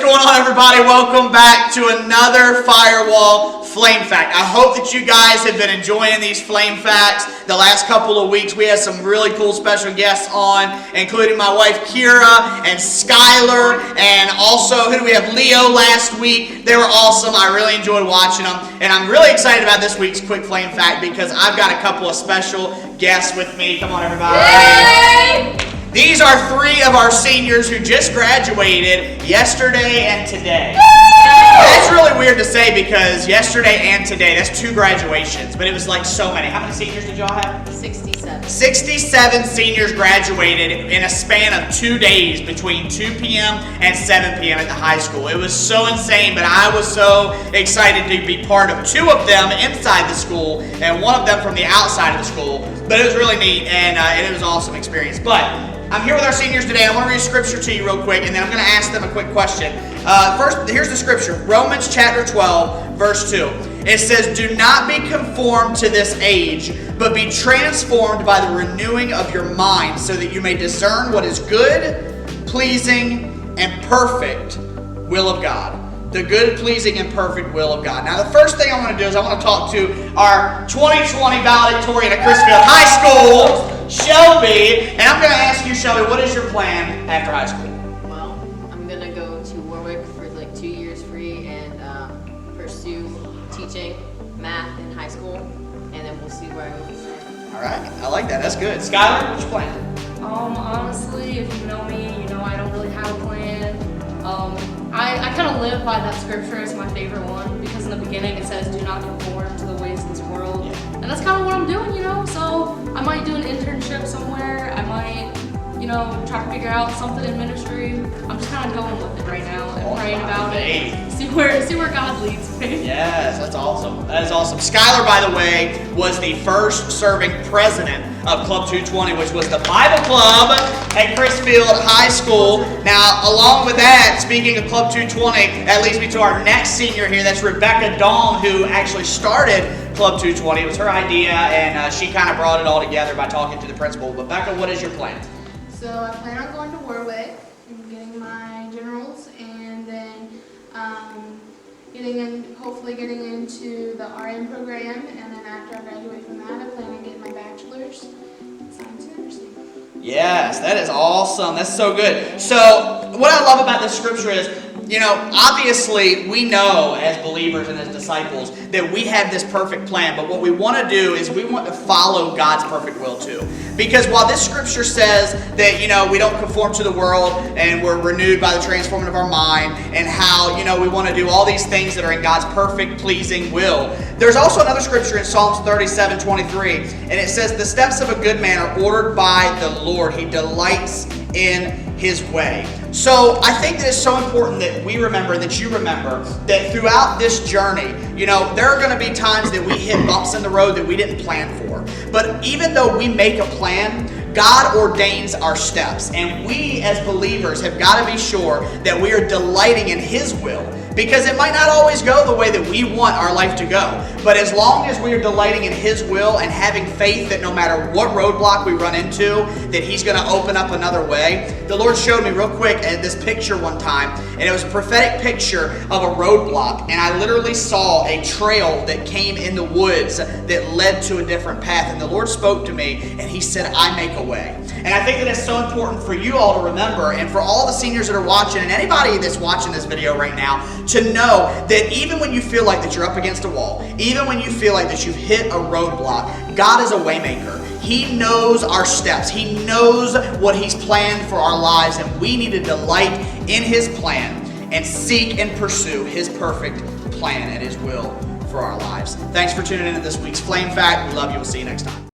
going on, everybody? Welcome back to another Firewall Flame Fact. I hope that you guys have been enjoying these Flame Facts. The last couple of weeks, we had some really cool special guests on, including my wife, Kira, and Skylar, and also, who do we have? Leo last week. They were awesome. I really enjoyed watching them, and I'm really excited about this week's Quick Flame Fact because I've got a couple of special guests with me. Come on, everybody. Yay! These are three of our seniors who just graduated yesterday and today. That's really weird to say because yesterday and today, that's two graduations, but it was like so many. How many seniors did y'all have? 67. 67 seniors graduated in a span of 2 days between 2 p.m. and 7 p.m. at the high school. It was so insane, but I was so excited to be part of two of them inside the school and one of them from the outside of the school. But it was really neat, and it was an awesome experience. But I'm here with our seniors today. I want to read scripture to you real quick, and then I'm going to ask them a quick question. First, here's the scripture. Romans chapter 12, verse 2. It says, "Do not be conformed to this age, but be transformed by the renewing of your mind, so that you may discern what is good, pleasing, and perfect will of God." The good, pleasing, and perfect will of God. Now, the first thing I want to do is I want to talk to our 2020 valedictorian at Chrisfield High School, Shelby. And I'm going to ask you, Shelby, what is your plan after high school? Well, I'm going to go to Warwick for like 2 years free and pursue teaching math in high school. And then we'll see where I go from there. All right. I like that. That's good. Skylar, what's your plan? Honestly, if you know me, you know I don't really have a plan. I kind of live by that scripture. It's my favorite one because in the beginning it says, "Do not conform to the ways of this world." Yeah. And that's kind of what I'm doing, you know. So I might do an internship somewhere. I might, try to figure out something in ministry. I'm just kind of going with it right now and praying about it. See where God leads me. Yes, that's awesome. That is awesome. Skylar, by the way, was the first serving president of Club 220, which was the Bible Club at Chrisfield High School. Now, along with that, speaking of Club 220, that leads me to our next senior here. That's Rebecca Dahm, who actually started Club 220. It was her idea, and she kind of brought it all together by talking to the principal. Rebecca, what is your plan? So I plan on going to Warwick and getting my generals, and then hopefully getting into the RN program, and then after I graduate from that, I plan on getting my bachelor's. It sounds interesting. Yes, that is awesome. That's so good. So what I love about this scripture is, obviously we know as believers and as disciples that we have this perfect plan, but what we want to do is we want to follow God's perfect will too. Because while this scripture says that, we don't conform to the world and we're renewed by the transforming of our mind and how, we want to do all these things that are in God's perfect, pleasing will, there's also another scripture in Psalms 37:23, and it says, "The steps of a good man are ordered by the Lord. He delights in his way." So I think that it's so important that we remember, that you remember, that throughout this journey, there are going to be times that we hit bumps in the road that we didn't plan for. But even though we make a plan, God ordains our steps. And we as believers have got to be sure that we are delighting in His will. Because it might not always go the way that we want our life to go. But as long as we are delighting in His will and having faith that no matter what roadblock we run into, that He's going to open up another way. The Lord showed me real quick this picture one time, and it was a prophetic picture of a roadblock. And I literally saw a trail that came in the woods that led to a different path. And the Lord spoke to me, and He said, "I make a way." And I think that it's so important for you all to remember, and for all the seniors that are watching, and anybody that's watching this video right now, to know that even when you feel like that you're up against a wall, even when you feel like that you've hit a roadblock, God is a waymaker. He knows our steps. He knows what He's planned for our lives, and we need to delight in His plan and seek and pursue His perfect plan and His will for our lives. Thanks for tuning in to this week's Flame Fact. We love you. We'll see you next time.